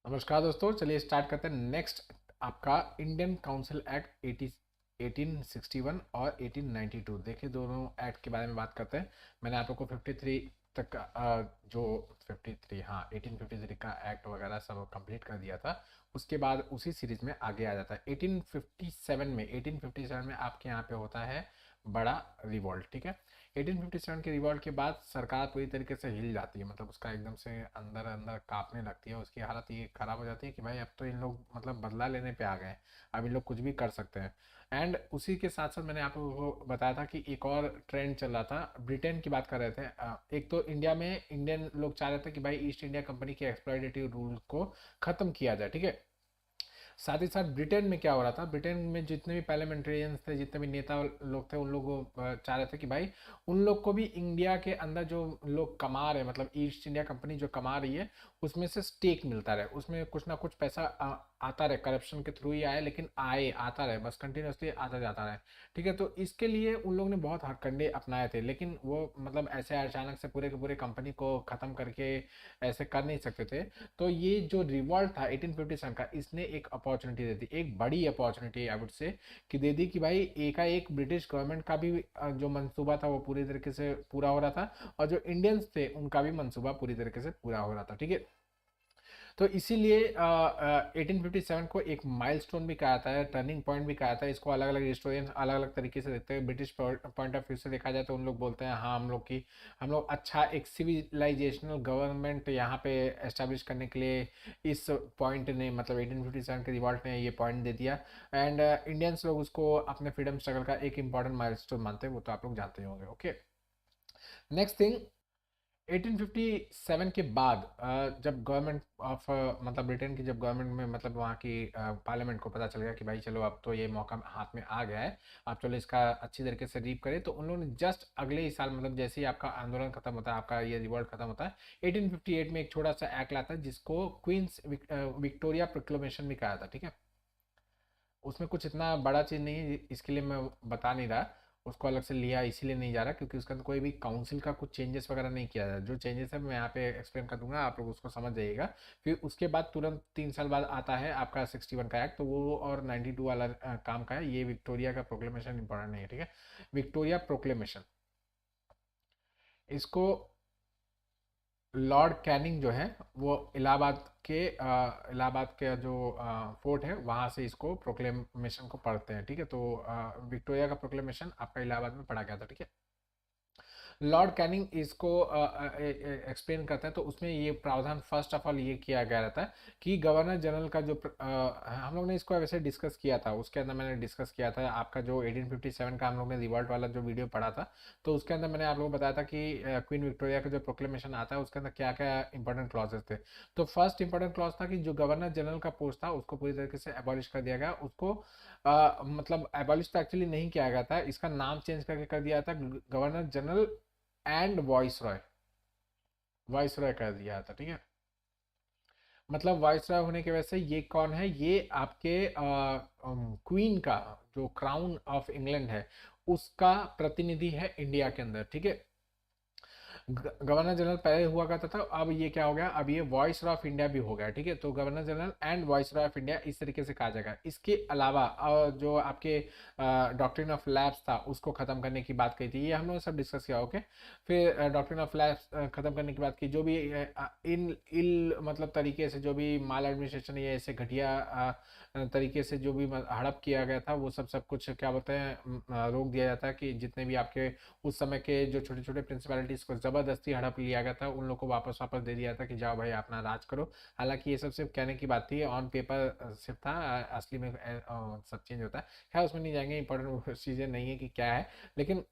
नमस्कार दोस्तों, चलिए स्टार्ट करते हैं। नेक्स्ट आपका इंडियन काउंसिल एक्ट 1861 और 1892। देखिए, दोनों एक्ट के बारे में बात करते हैं। मैंने आप लोग को 53 तक का जो 53, हाँ 1853 का एक्ट वगैरह सब कंप्लीट कर दिया था। उसके बाद उसी सीरीज में आगे आ जाता है 1857 में आपके यहाँ पे होता है बड़ा रिवॉल्ट। ठीक है, 1857 के रिवॉल्ट के बाद सरकार पूरी तरीके से हिल जाती है, मतलब उसका एकदम से अंदर अंदर कांपने लगती है। उसकी हालत ये खराब हो जाती है कि भाई अब तो इन लोग मतलब बदला लेने पे आ गए हैं, अब इन लोग कुछ भी कर सकते हैं। एंड उसी के साथ साथ मैंने आप लोगों को बताया था कि एक और ट्रेंड चल रहा था, ब्रिटेन की बात कर रहे थे। एक तो इंडिया में इंडियन लोग चाह रहे थे कि भाई ईस्ट इंडिया कंपनी के एक्सप्लॉयटेटिव रूल को खत्म किया जाए। ठीक है, साथ ही साथ ब्रिटेन में क्या हो रहा था, ब्रिटेन में जितने भी पार्लियामेंटेरियंस थे, जितने भी नेता लोग थे, उन लोग चाह रहे थे कि भाई उन लोग को भी इंडिया के अंदर जो लोग कमा रहे, मतलब ईस्ट इंडिया कंपनी जो कमा रही है उसमें से स्टेक मिलता रहे, उसमें कुछ ना कुछ पैसा आता रहे, करप्शन के थ्रू ही आए लेकिन आए आता रहे, बस कंटिन्यूसली आता जाता रहे। ठीक है, तो इसके लिए उन लोगों ने बहुत हथकंडे अपनाए थे, लेकिन वो मतलब ऐसे अचानक से पूरे के पूरे कंपनी को ख़त्म करके ऐसे कर नहीं सकते थे। तो ये जो रिवॉल्ट था 1857 का, इसने एक अपॉर्चुनिटी दे दी, एक बड़ी अपॉर्चुनिटी आई वुड से कि दे दी कि भाई एकाएक ब्रिटिश गवर्नमेंट का भी जो मंसूबा था वो पूरी तरीके से पूरा हो रहा था, और जो इंडियंस थे उनका भी मंसूबा पूरी तरीके से पूरा हो रहा था। ठीक है, तो इसीलिए 1857 को एक माइलस्टोन भी कहा जाता है, टर्निंग पॉइंट भी कहा जाता है। इसको अलग अलग हिस्टोरियंस अलग अलग तरीके से देखते हैं। ब्रिटिश पॉइंट ऑफ व्यू से देखा जाए तो उन लोग बोलते हैं हाँ हम लोग अच्छा एक सिविलाइजेशनल गवर्नमेंट यहाँ पे एस्टेब्लिश करने के लिए इस पॉइंट ने, मतलब 1857 के रिवॉल्ट ने ये पॉइंट दे दिया। एंड इंडियंस लोग उसको अपने फ्रीडम स्ट्रगल का एक इंपॉर्टेंट माइलस्टोन मानते हैं, वो तो आप लोग जानते ही होंगे। ओके, नेक्स्ट थिंग, 1857 के बाद जब गवर्नमेंट ऑफ मतलब ब्रिटेन की जब गवर्नमेंट में, मतलब वहाँ की पार्लियामेंट को पता चल गया कि भाई चलो अब तो ये मौका हाथ में आ गया है, अब चलो इसका अच्छी तरीके से रीप करें, तो उन लोगों ने जस्ट अगले ही साल, मतलब जैसे ही आपका आंदोलन खत्म होता है, आपका ये रिवॉल्ट खत्म होता है, 1858 में एक छोटा सा एक्ट लाता है जिसको क्वींस विक्टोरिया प्रोक्लेमेशन भी कहा था। ठीक है, उसमें कुछ इतना बड़ा चीज़ नहीं है, इसके लिए मैं बता नहीं रहा। उसको अलग से लिया इसीलिए नहीं जा रहा क्योंकि उसके अंदर कोई भी काउंसिल का कुछ चेंजेस वगैरह नहीं किया जाए। जो चेंजेस है मैं यहाँ पे एक्सप्लेन कर दूंगा, आप लोग उसको समझ जाइएगा। फिर उसके बाद तुरंत 3 साल बाद आता है आपका 61 का एक्ट, तो वो और 92 वाला काम का है। ये विक्टोरिया का प्रोक्लेमेशन इंपॉर्टेंट नहीं है। ठीक है, विक्टोरिया प्रोक्लेमेशन, इसको लॉर्ड कैनिंग जो है वो इलाहाबाद के जो फोर्ट है वहाँ से इसको प्रोक्लेमेशन को पढ़ते हैं। ठीक है, तो विक्टोरिया का प्रोक्लेमेशन आपका इलाहाबाद में पढ़ा गया था। ठीक है, लॉर्ड कैनिंग इसको एक्सप्लेन करता है, तो उसमें ये प्रावधान फर्स्ट ऑफ ऑल ये किया गया रहता है कि गवर्नर जनरल का जो हम लोग ने इसको वैसे डिस्कस किया था, उसके अंदर मैंने डिस्कस किया था आपका जो 1857 का हम लोग ने रिवॉल्ट वाला जो वीडियो पढ़ा था, तो उसके अंदर मैंने आप लोगों को बताया था कि क्वीन विक्टोरिया का जो प्रोक्लेमेशन आता है उसके अंदर क्या क्या इंपॉर्टेंट क्लॉजेस थे। तो फर्स्ट इंपॉर्टेंट क्लॉज था कि जो गवर्नर जनरल का पोस्ट था उसको पूरी तरीके से एबॉलिश कर दिया गया। उसको मतलब एबॉलिश तो एक्चुअली नहीं किया गया था, इसका नाम चेंज करके कर दिया था governor general and voice Roy कर दिया था। ठीक है, मतलब वॉइस रॉय होने की वजह से ये कौन है, ये आपके क्वीन का जो क्राउन ऑफ इंग्लैंड है उसका प्रतिनिधि है इंडिया के अंदर। ठीक है, गवर्नर जनरल पहले हुआ करता था, अब ये क्या हो गया, अब ये वॉइस ऑफ इंडिया भी हो गया। ठीक है, तो governor general and voice of India इस तरीके से कहा जाएगा। इसके अलावा जो आपके डॉक्ट्रिन ऑफ लैब्स था उसको खत्म करने की बात कही थी, ये हम लोगों ने सब डिस्कस किया। ओके, फिर डॉक्ट्रिन ऑफ लैब्स खत्म करने की बात की, जो भी इन इल मतलब तरीके से जो भी माल एडमिनिस्ट्रेशन या ऐसे घटिया तरीके से जो भी हड़प किया गया था वो सब कुछ क्या बोलते हैं रोक दिया जाता है, कि जितने भी आपके उस समय के जो छोटे छोटे प्रिंसिपैलिटीज को जबरदस्ती हड़प लिया गया था उन लोग को वापस वापस दे दिया था कि जाओ भाई अपना राज करो। हालांकि ये सब सिर्फ कहने की बात थी, ऑन पेपर सिर्फ था, असली में सब चेंज होता है। खैर उसमें नहीं जाएंगे, इंपॉर्टेंट चीज़ें नहीं है कि क्या है, लेकिन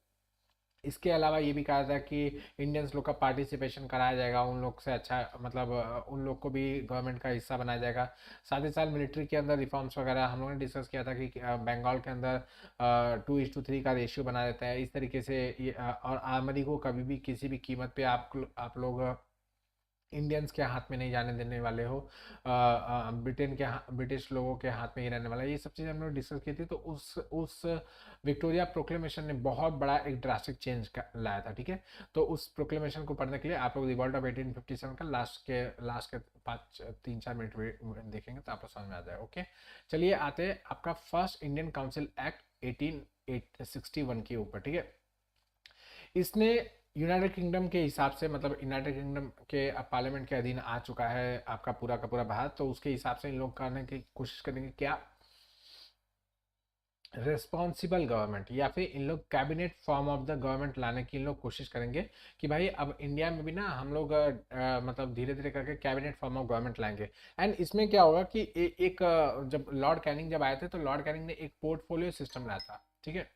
इसके अलावा ये भी कहा था कि इंडियंस लोग का पार्टिसिपेशन कराया जाएगा, उन लोग से अच्छा मतलब उन लोग को भी गवर्नमेंट का हिस्सा बनाया जाएगा। साथ ही साथ मिलिट्री के अंदर रिफॉर्म्स वगैरह हम लोगों ने डिस्कस किया था कि बंगाल के अंदर 2:3 का रेशियो बना देता है इस तरीके से और आर्मरी को कभी भी किसी भी कीमत पे आप लोग इंडियंस के हाथ में नहीं जाने देने वाले हो, ब्रिटिश लोगों के हाथ में ही रहने वाला है। ये सब चीज़ें हम लोग डिस्कस की थी। तो उस विक्टोरिया प्रोक्लेमेशन ने बहुत बड़ा एक ड्रास्टिक चेंज लाया था, ठीक है। तो उस प्रोक्लेमेशन को पढ़ने के लिए आप लोग रिवॉल्ट ऑफ 1857 का लास्ट के 3-4 मिनट देखेंगे तो आपको समझ में आ जाएगा। ओके, चलिए आते हैं आपका फर्स्ट इंडियन काउंसिल एक्ट 1861 के ऊपर, ठीक है। इसने यूनाइटेड किंगडम के हिसाब से, मतलब यूनाइटेड किंगडम के पार्लियामेंट के अधीन आ चुका है आपका पूरा का पूरा भारत, तो उसके हिसाब से इन लोग करने की कोशिश करेंगे क्या, रिस्पॉन्सिबल गवर्नमेंट, या फिर इन लोग cabinet form of the government लाने की इन लोग कोशिश करेंगे कि भाई अब इंडिया में भी ना हम लोग मतलब धीरे धीरे करके कैबिनेट फॉर्म ऑफ गवर्नमेंट लाएंगे। एंड इसमें क्या होगा कि जब लॉर्ड कैनिंग जब आए थे तो लॉर्ड कैनिंग ने एक पोर्टफोलियो सिस्टम लाया था, ठीक है।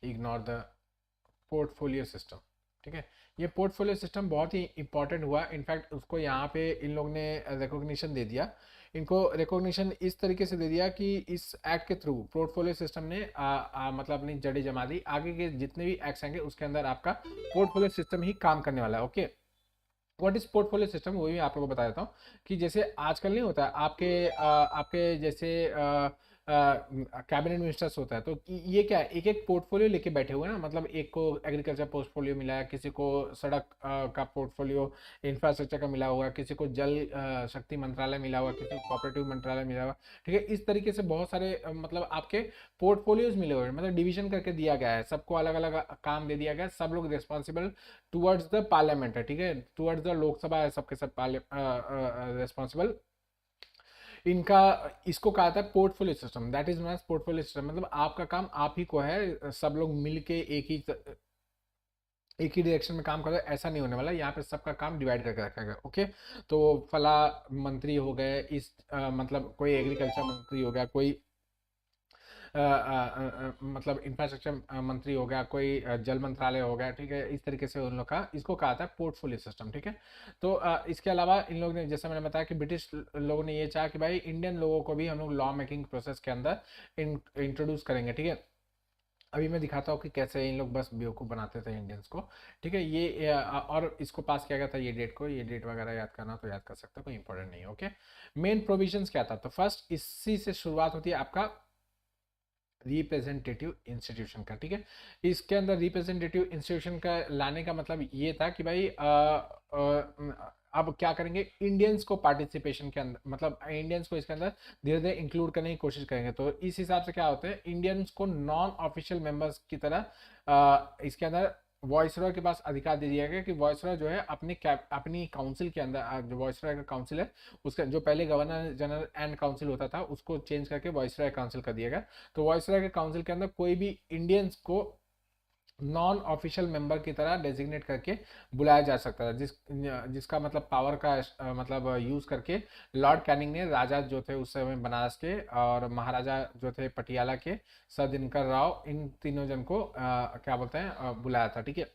इग्नोर द पोर्टफोलियो सिस्टम, ठीक है। ये पोर्टफोलियो सिस्टम बहुत ही इंपॉर्टेंट हुआ। इनफैक्ट उसको यहाँ पे इन लोग ने रिकॉग्निशन दे दिया। इनको रिकॉग्निशन इस तरीके से दे दिया कि इस एक्ट के थ्रू पोर्टफोलियो सिस्टम ने मतलब अपनी जड़ी जमा दी। आगे के जितने भी एक्ट्स आएंगे उसके अंदर आपका पोर्टफोलियो सिस्टम ही काम करने वाला है। Okay, what is portfolio system, वो भी आप लोगों को बता देता हूँ कि जैसे आजकल नहीं होता आपके जैसे कैबिनेट मिनिस्टर्स होता है, तो ये क्या है, एक एक पोर्टफोलियो लेके बैठे हुए हैं ना। मतलब एक को एग्रीकल्चर पोर्टफोलियो मिला है, किसी को सड़क का पोर्टफोलियो, इंफ्रास्ट्रक्चर का मिला हुआ, किसी को जल शक्ति मंत्रालय मिला हुआ, किसी को कोऑपरेटिव मंत्रालय मिला हुआ, ठीक है। इस तरीके से बहुत सारे मतलब आपके पोर्टफोलियोज मिले हुए हैं, मतलब डिवीजन करके दिया गया है, सबको अलग अलग काम दे दिया गया है। सब लोग रिस्पॉन्सिबल टुवर्ड्स द पार्लियामेंट है, ठीक है, टुवर्ड्स द लोकसभा है, सबके सब रिस्पॉन्सिबल इनका। इसको कहा था portfolio system, that is not portfolio system. मतलब आपका काम आप ही को है, सब लोग मिलके एक ही डायरेक्शन में काम कर रहे हैं, ऐसा नहीं होने वाला। यहाँ पे सबका काम डिवाइड करके रखा गया। ओके, तो फला मंत्री हो गए, मतलब कोई एग्रीकल्चर मंत्री हो गया, कोई मतलब इंफ्रास्ट्रक्चर मंत्री हो गया, कोई जल मंत्रालय हो गया, ठीक है। इस तरीके से उन लोग का इसको कहा था पोर्टफोलियो सिस्टम, ठीक है। तो इसके अलावा इन लोग ने, जैसे मैंने बताया कि ब्रिटिश लोगों ने ये चाहा कि भाई इंडियन लोगों को भी हम लोग लॉ मेकिंग प्रोसेस के अंदर इंट्रोड्यूस करेंगे, ठीक है। अभी मैं दिखाता हूँ कि कैसे इन लोग बस बेवकूफ़ बनाते थे इंडियंस को, ठीक है। और इसको पास किया गया था, ये डेट वगैरह याद करना तो याद कर सकते हो, कोई इंपॉर्टेंट नहीं है। ओके, मेन प्रोविजंस क्या था, तो फर्स्ट इसी से शुरुआत होती है आपका रिप्रेजेंटेटिव इंस्टीट्यूशन का, ठीक है। इसके अंदर रिप्रेजेंटेटिव इंस्टीट्यूशन का लाने का मतलब ये था कि भाई अब क्या करेंगे, इंडियंस को पार्टिसिपेशन के अंदर, मतलब इंडियंस को इसके अंदर धीरे धीरे इंक्लूड करने की कोशिश करेंगे। तो इस हिसाब से क्या होता है, इंडियंस को नॉन ऑफिशियल मेंबर्स की तरह इसके अंदर वॉइसरॉय के पास अधिकार दे दिया गया कि वॉइसरॉय जो है अपनी काउंसिल के अंदर, जो वॉइसरॉय का काउंसिल है उसका, जो पहले गवर्नर जनरल एंड काउंसिल होता था उसको चेंज करके वॉइसरॉय काउंसिल कर दिया गया। तो वॉइसरॉय के काउंसिल के अंदर कोई भी इंडियंस को नॉन ऑफिशियल मेंबर की तरह डेजिग्नेट करके बुलाया जा सकता था, जिसका मतलब पावर का मतलब यूज करके लॉर्ड कैनिंग ने राजा जो थे उस समय बनारस के, और महाराजा जो थे पटियाला के, सर दिनकर राव, इन तीनों जन को क्या बोलते हैं बुलाया था, ठीक है।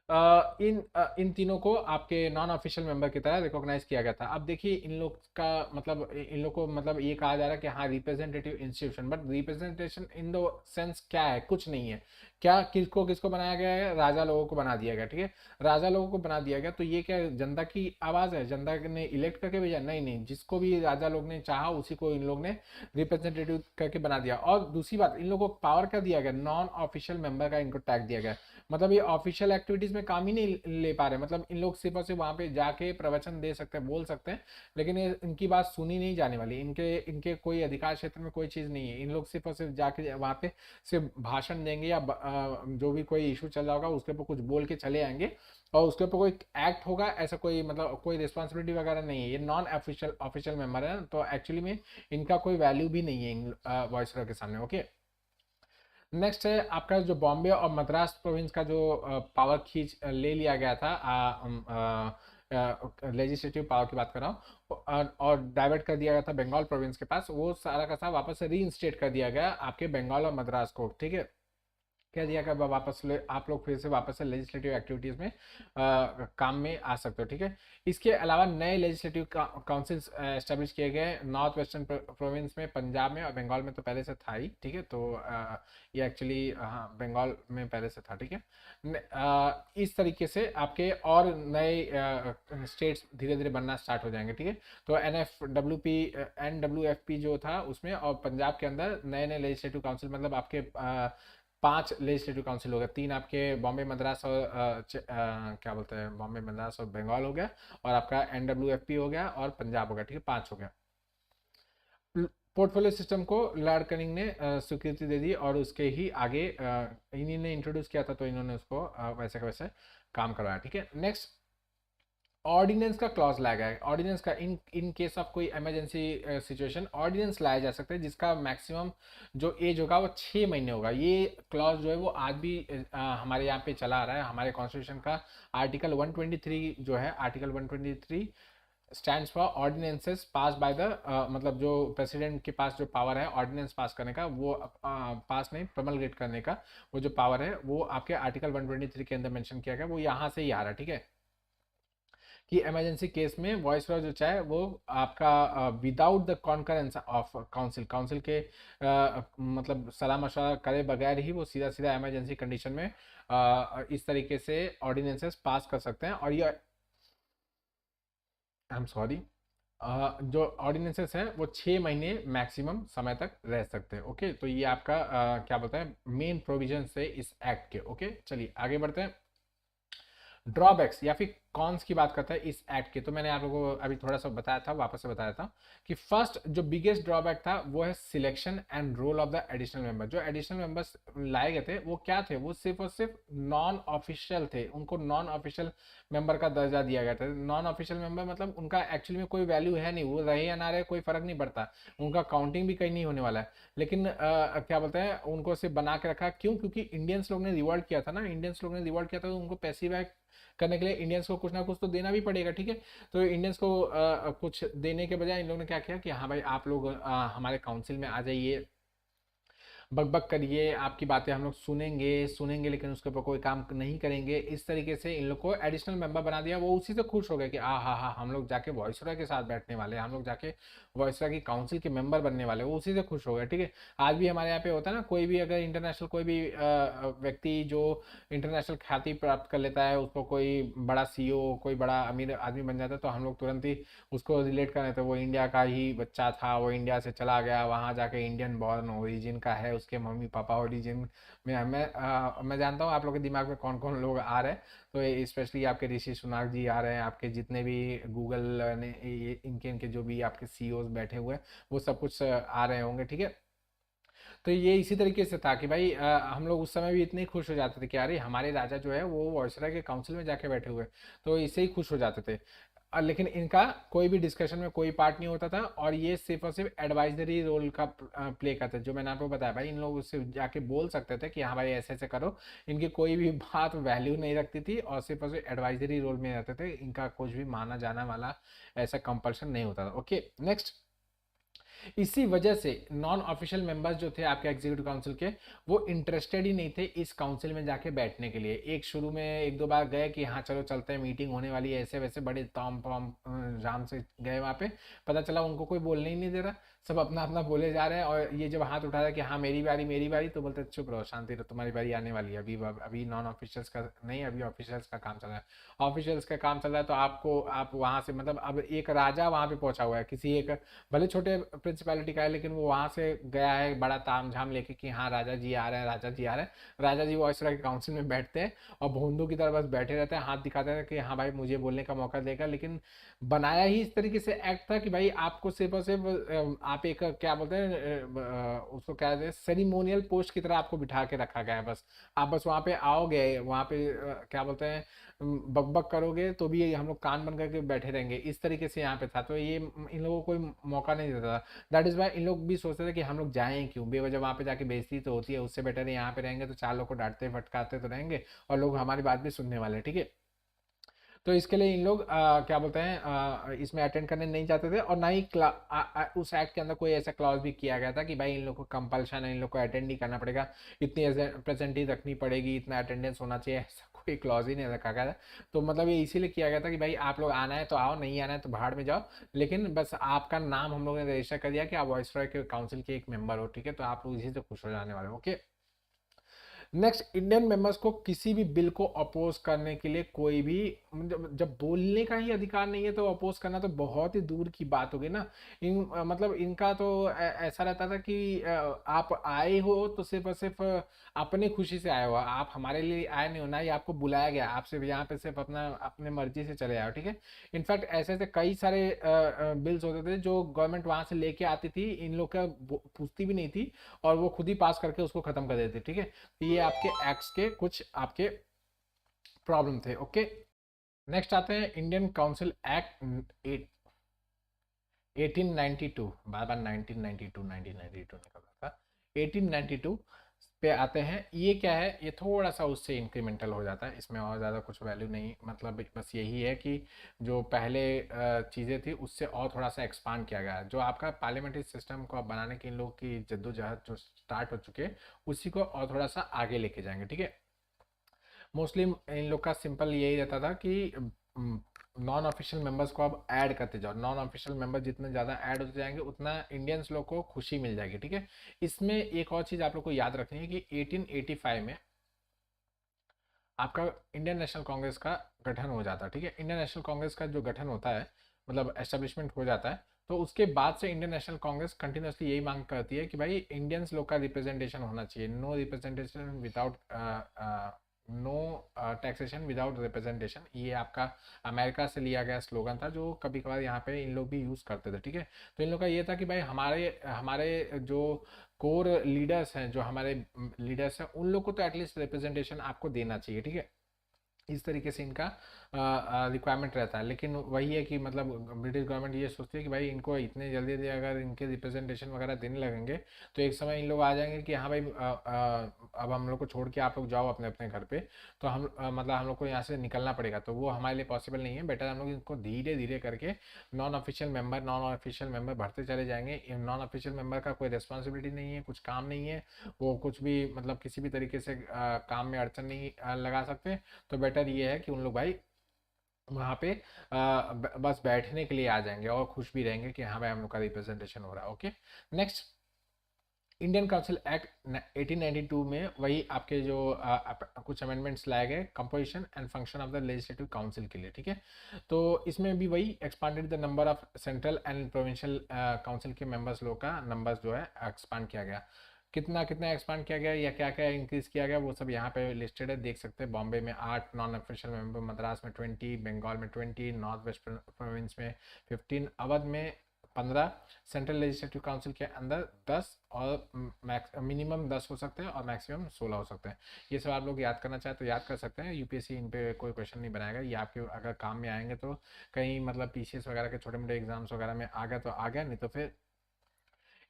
इन तीनों को आपके नॉन ऑफिशियल मेंबर की तरह रिकॉग्नाइज किया गया था। अब देखिए इन लोग का मतलब, इन लोग को मतलब ये कहा जा रहा है कि हाँ representative institution, but representation in the sense क्या है, कुछ नहीं है। क्या किसको किसको बनाया गया है, राजा लोगों को बना दिया गया, ठीक है। राजा लोगों को बना दिया गया, तो ये क्या जनता की आवाज है, जनता ने इलेक्ट करके भेजा, नहीं नहीं, जिसको भी राजा लोग ने चाहा उसी को इन लोग ने रिप्रेजेंटेटिव करके बना दिया। और दूसरी बात, इन लोगों को पावर क्या दिया गया, नॉन ऑफिशियल मेंबर का इनको टैग दिया गया। मतलब ये ऑफिशियल एक्टिविटीज में काम ही नहीं ले पा रहे, मतलब इन लोग सिर्फ और सिर्फ वहां पे जाके प्रवचन दे सकते हैं, बोल सकते हैं, लेकिन ये इनकी बात सुनी नहीं जाने वाली। इनके इनके कोई अधिकार क्षेत्र में कोई चीज नहीं है। इन लोग सिर्फ और सिर्फ जाके वहां पे सिर्फ भाषण देंगे, या जो भी कोई इशू चल रहा होगा उसके ऊपर कुछ बोल के चले आएंगे, और उसके ऊपर कोई एक्ट होगा, ऐसा कोई मतलब कोई रिस्पॉन्सिबिलिटी वगैरह नहीं है। ये नॉन ऑफिशियल ऑफिशियल मेंबर है, तो एक्चुअली में इनका कोई वैल्यू भी नहीं है वॉइसरॉय के सामने। ओके, नेक्स्ट है आपका जो बॉम्बे और मद्रास प्रोविंस का जो पावर खींच ले लिया गया था, लेजिस्लेटिव पावर की बात कर रहा हूँ, और डाइवर्ट कर दिया गया था बंगाल प्रोविंस के पास, वो सारा का सारा वापस से री इंस्टेट कर दिया गया आपके बंगाल और मद्रास को, ठीक है। कह दिया कि अब आप लोग फिर से वापस से लेजिस्लेटिव एक्टिविटीज में काम में आ सकते हो, ठीक है। इसके अलावा नए लेजिस्लेटिव काउंसिल एस्टेब्लिश किए गए नॉर्थ वेस्टर्न प्रोविंस में, पंजाब में और बंगाल में तो पहले से था ही, ठीक है। तो ये एक्चुअली हाँ बंगाल में पहले से था, ठीक है। इस तरीके से आपके और नए स्टेट्स धीरे धीरे बनना स्टार्ट हो जाएंगे, ठीक है। तो NWFP जो था उसमें, और पंजाब के अंदर नए नए लेजिस्लेटिव काउंसिल, मतलब आपके 5 लेजिस्लेटिव काउंसिल हो गया, 3 आपके बॉम्बे मद्रास और क्या बोलते हैं, बॉम्बे मद्रास और बंगाल हो गया, और आपका NWFP हो गया और पंजाब हो गया, ठीक है, 5 हो गया। पोर्टफोलियो सिस्टम को लॉर्ड कनिंग ने स्वीकृति दे दी, और उसके ही आगे इन्हीं ने इंट्रोड्यूस किया था, तो इन्होंने उसको वैसे का वैसे काम करवाया, ठीक है। नेक्स्ट, ऑर्डिनेंस का क्लॉज लाया गया है। ऑर्डिनेंस का इन केस ऑफ कोई इमरजेंसी सिचुएशन ऑर्डिनेंस लाया जा सकता है, जिसका मैक्सिमम जो एज होगा वो 6 महीने होगा। ये क्लॉज जो है वो आज भी हमारे यहाँ पे चला आ रहा है। हमारे कॉन्स्टिट्यूशन का आर्टिकल 123 जो है, article 123 stands for ordinances pass by the, मतलब जो प्रेसिडेंट के पास जो पावर है ऑर्डिनेंस पास करने का, वो पास नहीं प्रमलगेट करने का, वो जो पावर है वो आपके आर्टिकल 123 के अंदर मेंशन किया गया, वो यहाँ से ही आ रहा है, ठीक है। कि इमरजेंसी केस में वॉइस रॉय जो चाहे वो आपका without the concurrence of council, council के मतलब सलाह मशवरा करे बगैर ही वो सीधा सीधा इमरजेंसी कंडीशन में इस तरीके से ऑर्डिनेंसेस पास कर सकते हैं। और ये आई एम सॉरी, जो ऑर्डिनेंसेस हैं वो 6 महीने मैक्सिमम समय तक रह सकते हैं, ओके। तो ये आपका क्या बोलते हैं मेन प्रोविजन है इस एक्ट के, ओके। चलिए आगे बढ़ते हैं। ड्रॉबैक्स या फिर कॉन्स की बात करता है इस एक्ट के, तो मैंने आप लोगों को अभी थोड़ा सा बताया था, वापस से बताया था कि फर्स्ट जो बिगेस्ट ड्रॉबैक था वो है selection and role of the additional member. जो एडिशनल मेंबर्स लाए गए थे वो क्या थे, वो सिर्फ और सिर्फ नॉन ऑफिशियल थे, उनको नॉन ऑफिशियल मेंबर का दर्जा दिया गया था। नॉन ऑफिशियल मेंबर मतलब उनका एक्चुअली में कोई वैल्यू है नहीं, वो रहे या ना रहे कोई फर्क नहीं पड़ता, उनका काउंटिंग भी कहीं नहीं होने वाला है। लेकिन क्या बोलते हैं उनको सिर्फ बना के रखा, क्यों? क्योंकि इंडियंस लोग ने रिवॉल्ट किया था ना, इंडियंस लोग ने रिवॉल्ट किया था, तो उनको पैसिव करने के लिए इंडियंस को कुछ ना कुछ तो देना भी पड़ेगा, ठीक है। तो इंडियंस को कुछ देने के बजाय इन लोगों ने क्या किया कि हाँ भाई आप लोग हमारे काउंसिल में आ जाइए, बकबक करिए, आपकी बातें हम लोग सुनेंगे सुनेंगे लेकिन उसके ऊपर कोई काम नहीं करेंगे। इस तरीके से इन लोग को एडिशनल मेंबर बना दिया। वो उसी से खुश हो गए कि हाँ हम लोग जाके वॉइसरॉय के साथ बैठने वाले, हम लोग जाके वॉइसरॉय की काउंसिल के मेंबर बनने वाले, वो उसी से खुश हो गए, ठीक है। आज भी हमारे यहाँ पे होता है ना, कोई भी अगर इंटरनेशनल कोई भी व्यक्ति जो इंटरनेशनल ख्याति प्राप्त कर लेता है, उसको कोई बड़ा CEO कोई बड़ा अमीर आदमी बन जाता है, तो हम लोग तुरंत ही उसको रिलेट कर देते हैं, वो इंडिया का ही बच्चा था, वो इंडिया से चला गया, वहाँ जाके इंडियन बॉर्न ओरिजिन का है, उसके मम्मी पापा ओरिजिन में। मैं जानता हूँ आप लोग के दिमाग में कौन कौन लोग आ रहे हैं, तो स्पेशली आपके ऋषि सुनाक जी आ रहे हैं, आपके जितने भी गूगल ने इनके इनके जो भी आपके CEOs बैठे हुए हैं, वो सब कुछ आ रहे होंगे, ठीक है। तो ये इसी तरीके से था कि भाई हम लोग उस समय भी इतने खुश हो जाते थे कि अरे हमारे राजा जो है वो वॉइसरॉय के काउंसिल में जाके बैठे हुए, तो इससे ही खुश हो जाते थे। लेकिन इनका कोई भी डिस्कशन में कोई पार्ट नहीं होता था, और ये सिर्फ और सिर्फ एडवाइजरी रोल का प्ले करते थे। जो मैंने आपको बताया भाई, इन लोग उससे जाके बोल सकते थे कि हाँ भाई ऐसे ऐसे करो, इनकी कोई भी बात वैल्यू नहीं रखती थी, और सिर्फ और सिर्फ एडवाइजरी रोल में रहते थे, इनका कुछ भी माना जाना वाला ऐसा कंपल्शन नहीं होता था, ओके। नेक्स्ट, इसी वजह से नॉन ऑफिशियल मेंबर्स जो थे आपके एग्जीक्यूटिव काउंसिल के, वो इंटरेस्टेड ही नहीं थे इस काउंसिल में जाके बैठने के लिए। एक शुरू में 1-2 बार गए कि हाँ चलो चलते हैं, मीटिंग होने वाली है, ऐसे वैसे बड़े ताम पाम झाम से गए वहाँ पे, पता चला उनको कोई बोलने ही नहीं दे रहा, सब अपना अपना बोले जा रहे हैं। और ये जब हाथ उठा रहा है कि हाँ मेरी बारी, तो बोलते चुप रहो, शांति रहो, तुम्हारी बारी आने वाली है, अभी अभी नॉन ऑफिशियल्स का नहीं, अभी ऑफिशियल्स का काम चल रहा है, ऑफिशियल्स का काम चल रहा है। तो आपको आप वहाँ से, मतलब अब एक राजा वहाँ पे पहुंचा हुआ है, किसी एक भले छोटे प्रिंसिपैलिटी का है, लेकिन वो वहां से गया है बड़ा तामझाम लेके कि हाँ राजा जी आ रहे हैं, राजा जी आ रहे हैं। राजा जी वॉइसरॉय के काउंसिल में बैठते हैं और भोंदू की तरह बस बैठे रहते हैं, हाथ दिखाते हैं कि हाँ भाई मुझे बोलने का मौका देगा। लेकिन बनाया ही इस तरीके से एक्ट था कि भाई आपको सिर्फ और सिर्फ आप एक क्या बोलते हैं उसको क्या कहते हैं, सेरिमोनियल पोस्ट की तरह आपको बिठा के रखा गया है। बस आप बस वहाँ पे आओगे, वहाँ पे क्या बोलते हैं बकबक करोगे तो भी हम लोग कान बन करके बैठे रहेंगे, इस तरीके से यहाँ पे था। तो ये इन लोगों को कोई मौका नहीं देता था। दैट इज वाई इन लोग भी सोचते थे कि हम लोग जाएं क्यों, बेवजह वहाँ पे जाके बेइज्जती तो होती है, उससे बेटर है यहाँ पे रहेंगे तो 4 लोग को डांटते फटकारते तो रहेंगे और लोग हमारी बात भी सुनने वाले हैं, ठीक है। तो इसके लिए इन लोग क्या बोलते हैं इसमें अटेंड करने नहीं चाहते थे, और ना ही उस एक्ट के अंदर कोई ऐसा क्लॉज भी किया गया था कि भाई इन लोग को कंपल्शन है, इन लोग को अटेंड नहीं करना पड़ेगा, इतनी प्रेजेंटी रखनी पड़ेगी, इतना अटेंडेंस होना चाहिए, ऐसा कोई क्लॉज ही नहीं रखा गया था। तो मतलब ये इसीलिए किया गया था कि भाई आप लोग आना है तो आओ, नहीं आना है तो बाहर में जाओ, लेकिन बस आपका नाम हम लोगों ने रजिस्टर कर दिया कि आप वॉइसरॉय के काउंसिल के एक मेंबर हो, ठीक है, तो आप लोग इसी से खुश हो जाने वाले हो। ओके। नेक्स्ट, इंडियन मेंबर्स को किसी भी बिल को अपोज करने के लिए कोई भी जब बोलने का ही अधिकार नहीं है तो अपोज करना तो बहुत ही दूर की बात होगी ना। मतलब इनका तो ऐसा रहता था कि आप आए हो तो सिर्फ और सिर्फ अपने खुशी से आए हो, आप हमारे लिए आए नहीं हो, ना ही आपको बुलाया गया, आप सिर्फ यहाँ पे सिर्फ अपना अपने मर्जी से चले आओ, ठीक है। इनफैक्ट ऐसे ऐसे कई सारे बिल्स होते थे जो गवर्नमेंट वहां से लेके आती थी, इन लोग का पूछती भी नहीं थी, और वो खुद ही पास करके उसको खत्म कर देती, ठीक है। ये आपके एक्ट्स के कुछ आपके प्रॉब्लम थे। ओके। नेक्स्ट आते हैं इंडियन काउंसिल एक्ट 1892, बार बार 1992 1992 निकल रहा था, 1892 पे आते हैं। ये क्या है, ये थोड़ा सा उससे इंक्रीमेंटल हो जाता है, इसमें और ज़्यादा कुछ वैल्यू नहीं, मतलब बस यही है कि जो पहले चीज़ें थी उससे और थोड़ा सा एक्सपांड किया गया है। जो आपका पार्लियामेंट्री सिस्टम को बनाने के इन लोग की जद्दोजहद जो स्टार्ट हो चुके हैं, उसी को और थोड़ा सा आगे लेके जाएंगे, ठीक है। मोस्टली इन लोग का सिंपल यही रहता था कि नॉन ऑफिशियल मेंबर्स को अब ऐड करते जाओ, नॉन ऑफिशियल मेंबर जितने ज़्यादा ऐड होते जाएंगे उतना इंडियंस लोग को खुशी मिल जाएगी, ठीक है। इसमें एक और चीज़ आप लोग को याद रखनी है कि 1885 में आपका इंडियन नेशनल कांग्रेस का गठन हो जाता है, ठीक है। इंडियन नेशनल कांग्रेस का जो गठन होता है, मतलब एस्टेब्लिशमेंट हो जाता है, तो उसके बाद से इंडियन नेशनल कांग्रेस कंटिन्यूसली यही मांग करती है कि भाई इंडियंस लोग का रिप्रेजेंटेशन होना चाहिए, no representation without no taxation without representation. ये आपका अमेरिका से लिया गया स्लोगन था, जो कभी कभार यहाँ पे इन लोग भी यूज़ करते थे, ठीक है। तो इन लोग का ये था कि भाई हमारे हमारे जो कोर लीडर्स हैं, जो हमारे लीडर्स हैं, उन लोग को तो एटलीस्ट रिप्रेजेंटेशन आपको देना चाहिए, ठीक है। इस तरीके से इनका रिक्वायरमेंट रहता है। लेकिन वही है कि मतलब ब्रिटिश गवर्नमेंट ये सोचती है कि भाई इनको इतने जल्दी जल्दी अगर इनके रिप्रेजेंटेशन वगैरह देने लगेंगे तो एक समय इन लोग आ जाएंगे कि हाँ भाई अब हम लोग को छोड़ के आप लोग जाओ अपने अपने घर पे, तो हम मतलब हम लोग को यहाँ से निकलना पड़ेगा, तो वो हमारे लिए पॉसिबल नहीं है। बेटर हम लोग इनको धीरे धीरे करके नॉन ऑफिशियल मेंबर भरते चले जाएंगे। नॉन ऑफिशियल मेंबर का कोई रिस्पॉन्सिबिलिटी नहीं है, कुछ काम नहीं है, वो कुछ भी मतलब किसी भी तरीके से काम में अड़चन नहीं लगा सकते। तो बेटर ये है कि उन लोग भाई वहाँ पे बस बैठने के लिए आ जाएंगे और खुश भी रहेंगे कि हाँ भाई हम लोग का रिप्रेजेंटेशन हो रहा है। Okay. Next, Indian council act 1892 में वही आपके जो कुछ अमेंडमेंट्स लाए गए composition and function of the legislative council के लिए, ठीक है। तो इसमें भी वही expanded the number of central and provincial council के मेंबर्स लोग का नंबर्स जो है एक्सपांड किया गया। कितना कितना एक्सपांड किया गया या क्या क्या इंक्रीज किया गया वो सब यहाँ पे लिस्टेड है, देख सकते हैं। बॉम्बे में 8 नॉन ऑफिशियल मेंबर, मद्रास में 20, बंगाल में 20, नॉर्थ वेस्ट प्रोविंस में 15, अवध में 15, सेंट्रल लेजिस्लेटिव काउंसिल के अंदर 10, और मिनिमम 10 हो सकते हैं और मैक्सिमम 16 हो सकते हैं। ये सब आप लोग याद करना चाहें तो याद कर सकते हैं, यूपीएससी इन पे कोई क्वेश्चन नहीं बनाएगा, ये आपके अगर काम में आएंगे तो कहीं मतलब पीसीएस वगैरह के छोटे मोटे एग्जाम्स वगैरह में आ गया तो आ गया, नहीं तो फिर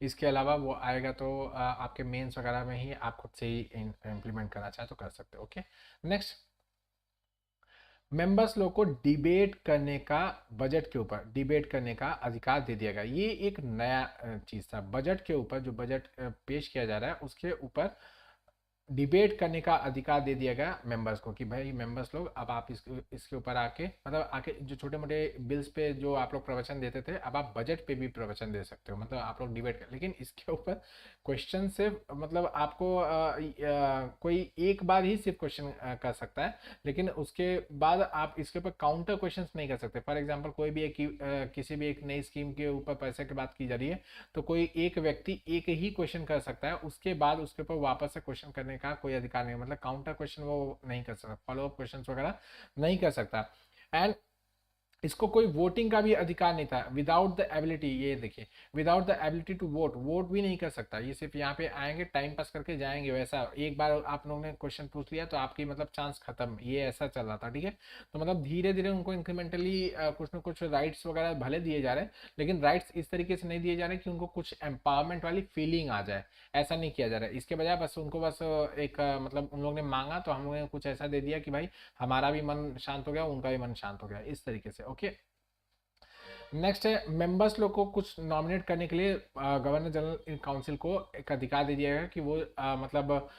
इसके अलावा वो आएगा तो आपके मेंस वगैरह में ही आप खुद से ही इम्प्लीमेंट करना चाहे तो कर सकते हो। ओके। नेक्स्ट, मेंबर्स लोग को डिबेट करने का, बजट के ऊपर डिबेट करने का अधिकार दे दिया गया। ये एक नया चीज़ था, बजट के ऊपर जो बजट पेश किया जा रहा है उसके ऊपर डिबेट करने का अधिकार दे दिया गया मेंबर्स को कि भाई मेंबर्स लोग अब आप इसके ऊपर आके मतलब आके जो छोटे मोटे बिल्स पे जो आप लोग प्रवचन देते थे, अब आप बजट पे भी प्रवचन दे सकते हो, मतलब आप लोग डिबेट कर। लेकिन इसके ऊपर क्वेश्चन सिर्फ मतलब आपको कोई एक बार ही सिर्फ क्वेश्चन कर सकता है, लेकिन उसके बाद आप इसके ऊपर काउंटर क्वेश्चंस नहीं कर सकते। फॉर एग्जांपल कोई भी एक किसी भी एक नई स्कीम के ऊपर पैसे की बात की जा रही है, तो कोई एक व्यक्ति एक ही क्वेश्चन कर सकता है, उसके बाद उसके ऊपर वापस से क्वेश्चन करने का कोई अधिकार नहीं, मतलब काउंटर क्वेश्चन वो नहीं कर सकता, फॉलो अप क्वेश्चन वगैरह नहीं कर सकता। एंड इसको कोई वोटिंग का भी अधिकार नहीं था। विदाउट द एबिलिटी, ये देखिए, without the ability to vote, vote भी नहीं कर सकता। ये सिर्फ यहाँ पे आएंगे, टाइम पास करके जाएंगे। वैसा एक बार आप लोगों ने क्वेश्चन पूछ लिया तो आपकी मतलब चांस खत्म, ये ऐसा चल रहा था, ठीक है। तो मतलब धीरे धीरे उनको इंक्रीमेंटली कुछ ना कुछ राइट्स वगैरह भले दिए जा रहे हैं, लेकिन राइट्स इस तरीके से नहीं दिए जा रहे कि उनको कुछ एम्पावरमेंट वाली फीलिंग आ जाए। ऐसा नहीं किया जा रहा है। इसके बजाय बस उनको बस एक मतलब उन लोगों ने मांगा तो हम लोगों ने कुछ ऐसा दे दिया कि भाई हमारा भी मन शांत हो गया, उनका भी मन शांत हो गया, इस तरीके से। ओके, नेक्स्ट है, मेंबर्स लोग को कुछ नॉमिनेट करने के लिए गवर्नर जनरल काउंसिल को एक अधिकार दे दिया गया कि वो मतलब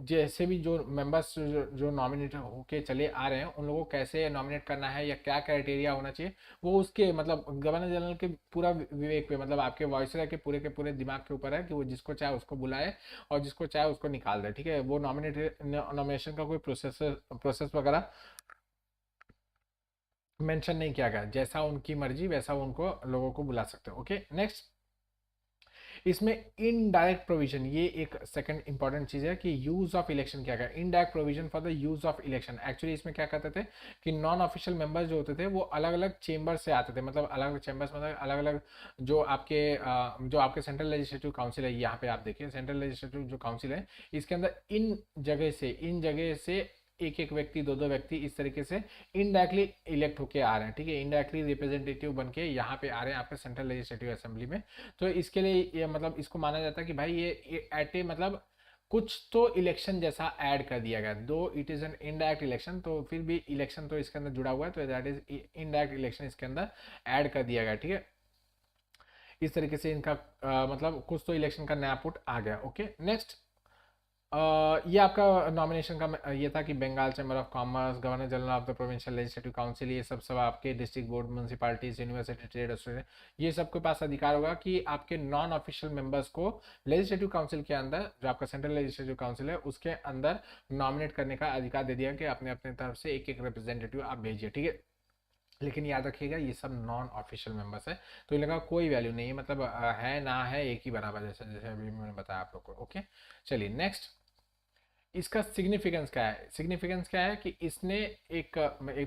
जैसे भी जो मेंबर्स जो नॉमिनेट होके चले आ रहे हैं उन लोगों को कैसे नॉमिनेट करना है या क्या क्राइटेरिया होना चाहिए, वो उसके मतलब गवर्नर जनरल के पूरा विवेक पे, मतलब आपके वॉइसरॉय के पूरे दिमाग के ऊपर है कि वो जिसको चाहे उसको बुलाए और जिसको चाहे उसको निकाल दे, ठीक है। वो नॉमिनेशन का कोई प्रोसेस वगैरह मेंशन नहीं किया गया, जैसा उनकी मर्जी वैसा उनको लोगों को बुला सकते हो। ओके, नेक्स्ट, इसमें इनडायरेक्ट प्रोविजन, ये एक सेकंड इंपॉर्टेंट चीज है कि यूज ऑफ इलेक्शन क्या है। Indirect provision for the use of election, actually इसमें क्या कहते थे कि नॉन ऑफिशियल मेंबर्स जो होते थे वो अलग अलग चेंबर से आते थे, मतलब अलग अलग चेंबर्स मतलब अलग अलग जो आपके सेंट्रल लेजिस्लेटिव काउंसिल है, यहाँ पे आप देखिए सेंट्रल लेजिस्लेटिव जो काउंसिल है, इसके अंदर इन जगह से एक एक व्यक्ति, दो दो व्यक्ति इस तरीके से इनडायरेक्टली इलेक्ट होके आ रहे हैं, ठीक है। इनडायरेक्टली रिप्रेजेंटेटिव बन के यहाँ पे आ रहे हैं आपके सेंट्रल लेजिस्लेटिव असेंबली में। तो इसके लिए ये मतलब इसको माना जाता है कि भाई ये एट ए मतलब कुछ तो इलेक्शन जैसा ऐड कर दिया गया, दो it is an indirect election, तो फिर भी इलेक्शन तो इसके अंदर जुड़ा हुआ है, तो दैट इज इनडायरेक्ट इलेक्शन इसके अंदर ऐड कर दिया गया, ठीक है। इस तरीके से इनका मतलब कुछ तो इलेक्शन का नया पुट आ गया। ओके, नेक्स्ट, ये आपका नॉमिनेशन का ये था कि Bengal chamber of commerce, governor general of the provincial legislative council, ये सब आपके district board, municipalities, university, trade association, ये सबके पास अधिकार होगा कि आपके नॉन ऑफिशियल मेंबर्स को लेजिस्लेटिव काउंसिल के अंदर, जो आपका सेंट्रल लेजिस्लेटिव काउंसिल है उसके अंदर नॉमिनेट करने का अधिकार दे दिया कि अपने अपने तरफ से एक एक रिप्रेजेंटेटिव आप भेजिए, ठीक है। लेकिन याद रखिएगा ये सब नॉन ऑफिशियल मेंबर्स है, तो इनका कोई वैल्यू नहीं है, मतलब है ना है एक ही बराबर, जैसे जैसे अभी मैंने बताया आप लोग को। ओके, चलिए नेक्स्ट, इसका सिग्निफिकेंस क्या है। सिग्निफिकेंस क्या है कि इसने एक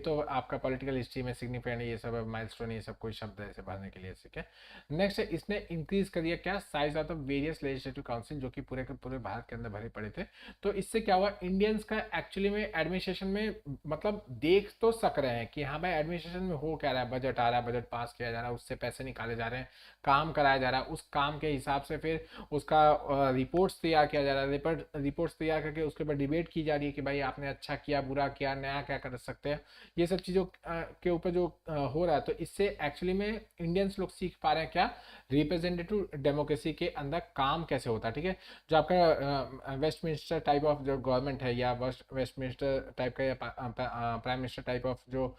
तो आपका पॉलिटिकल हिस्ट्री में सिग्निफिकेंट, ये सब माइलस्टोन, ये सब कोई शब्द है इसे भरने के लिए, ठीक है। नेक्स्ट है, इसने इंक्रीज कर दिया क्या, size of the various legislative council, जो कि पूरे के पूरे भारत के अंदर भरे पड़े थे। तो इससे क्या हुआ, इंडियंस का एक्चुअली में एडमिनिस्ट्रेशन में मतलब देख तो सक रहे हैं कि हाँ भाई एडमिनिस्ट्रेशन में हो क्या रहा है, बजट आ रहा है, बजट पास किया जा रहा है, उससे पैसे निकाले जा रहे हैं, काम कराया जा रहा है, उस काम के हिसाब से फिर उसका रिपोर्ट्स तैयार किया जा रहा है, रिपोर्ट्स तैयार करके उसके ऊपर डिबेट की जा रही है कि भाई आपने अच्छा किया, बुरा किया, नया क्या कर सकते हैं। ये सब चीज़ों के ऊपर जो हो रहा है, तो इससे एक्चुअली में इंडियंस लोग सीख पा रहे हैं क्या, रिप्रेजेंटेटिव डेमोक्रेसी के अंदर काम कैसे होता है, ठीक है। जो आपका वेस्टमिनिस्टर टाइप ऑफ जो गवर्नमेंट है, या वेस्टमिनिस्टर टाइप का, या प्राइम मिनिस्टर टाइप ऑफ जो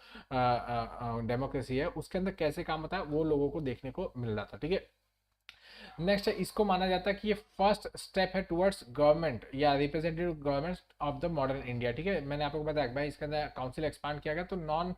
डेमोक्रेसी है, उसके अंदर कैसे काम होता है वो लोगों को देखने को मिल रहा था, ठीक है। नेक्स्ट है, इसको माना जाता है कि ये फर्स्ट स्टेप है टुवर्ड्स गवर्नमेंट या representative government of the modern India, ठीक है। मैंने आपको बताया भाई इसके अंदर काउंसिल एक्सपांड किया गया, तो नॉन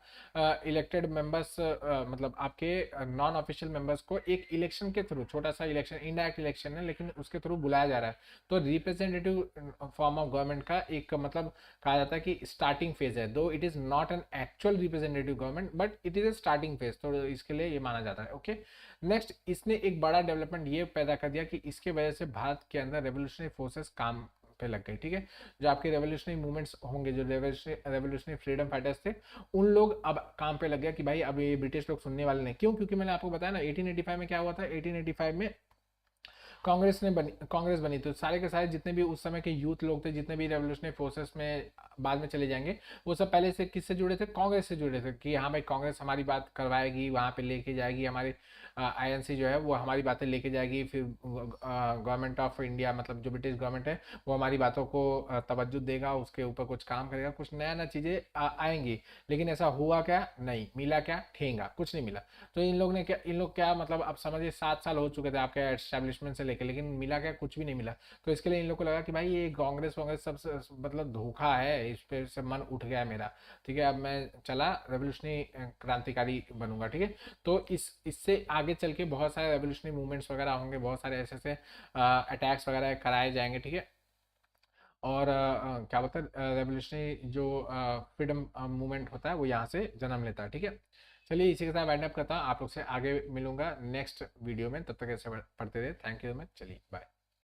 इलेक्टेड मेंबर्स मतलब आपके नॉन ऑफिशियल मेंबर्स को एक इलेक्शन के थ्रू, छोटा सा इलेक्शन, इनडायरेक्ट इलेक्शन है लेकिन उसके थ्रू बुलाया जा रहा है। तो रिप्रेजेंटेटिव फॉर्म ऑफ गवर्नमेंट का एक मतलब कहा जाता है कि स्टार्टिंग फेज है, दो it is not an actual representative government but it is a starting phase, तो इसके लिए ये माना जाता है। ओके, नेक्स्ट, इसने एक बड़ा डेवलपमेंट ये पैदा कर दिया कि इसके वजह से भारत के अंदर रेवोल्यूशनरी फोर्सेस काम पे लग गई, ठीक है। जो आपके रेवोल्यूशनरी मूवमेंट्स होंगे, जो रेवोल्यूशनरी फ्रीडम फाइटर्स थे, उन लोग अब काम पे लग गया कि भाई अब ये ब्रिटिश लोग सुनने वाले नहीं। क्यों, क्योंकि मैंने आपको बताया ना 1885 में क्या हुआ था, 1885 में कांग्रेस बनी, तो सारे के सारे जितने भी उस समय के यूथ लोग थे, जितने भी रेवोल्यूशनरी फोर्सेस में बाद में चले जाएंगे, वो सब पहले से किससे जुड़े थे, कांग्रेस से जुड़े थे कि हाँ भाई कांग्रेस हमारी बात करवाएगी, वहाँ पे लेके जाएगी, हमारी आईएनसी जो है वो हमारी बातें लेके जाएगी, फिर गवर्नमेंट ऑफ इंडिया मतलब जो ब्रिटिश गवर्नमेंट है वो हमारी बातों को तवज्जो देगा, उसके ऊपर कुछ काम करेगा, कुछ नया नया चीज़ें आएंगी। लेकिन ऐसा हुआ क्या, नहीं मिला, क्या ठेंगा, कुछ नहीं मिला। तो इन लोग क्या मतलब अब समझिए 7 साल हो चुके थे आपके एस्टेब्लिशमेंट से लेके, लेकिन मिला क्या, कुछ भी नहीं मिला। तो इसके लिए इन लोग को लगा कि भाई ये कांग्रेस वांग्रेस सब मतलब धोखा है, इस पे से मन उठ गया मेरा, ठीक है। अब मैं चला रेवोल्यूशनरी क्रांतिकारी बनूंगा, ठीक है। तो इससे आगे चल के बहुत सारे रेवोल्यूशनरी मूवमेंट्स वगैरह होंगे, बहुत सारे ऐसे ऐसे अटैक्स वगैरह कराए जाएंगे, ठीक है। और क्या बोलते हैं रेवोल्यूशनरी जो फ्रीडम मूवमेंट होता है वो यहाँ से जन्म लेता है, ठीक है। चलिए इसी के साथ वाइंड अप करता हूँ, आप लोग से आगे मिलूंगा नेक्स्ट वीडियो में, तब तक ऐसे पढ़ते रहे। थैंक यू वेरी मच, चलिए बाय।